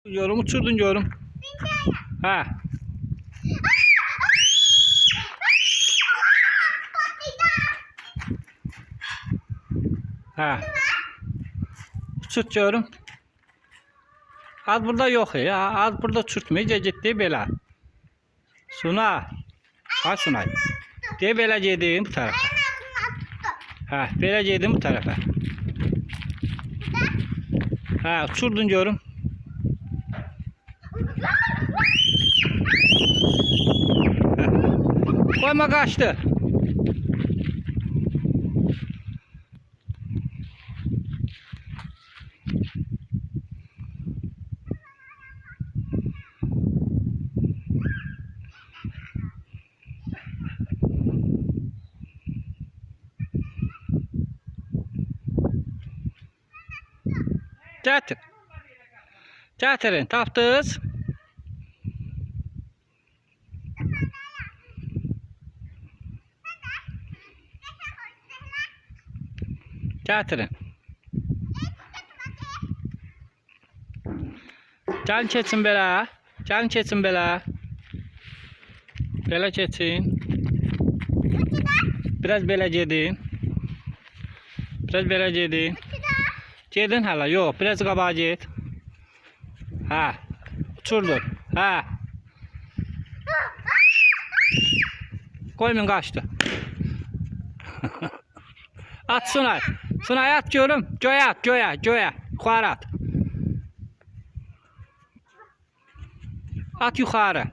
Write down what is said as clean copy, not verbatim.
Diyorum, uçurdun diyorum. Ha. Ha. Uçurt diyorum. Az burada yok ya. Az burada uçurtmayacak ciddi belə. Suna. Ha Sunay. De belə gedim bu tarafa. Ha, belə gedim bu tarafa. Ha, uçurdun diyorum. Koyma kaçtı. Getir. Getirin. Tapdınız. Getirin. Gelin keçin belə. Gelin keçin belə. Belə keçin. Biraz belə gedin. Biraz belə gedin. Gedin hala. Yok. Biraz qabağa get. Ha. Uçurdun. Ha. Koymun kaçtı. At Sunay. Sunay at diyorum. Göğe at. Göğe. Göğe. Yukarı at. At yukarı.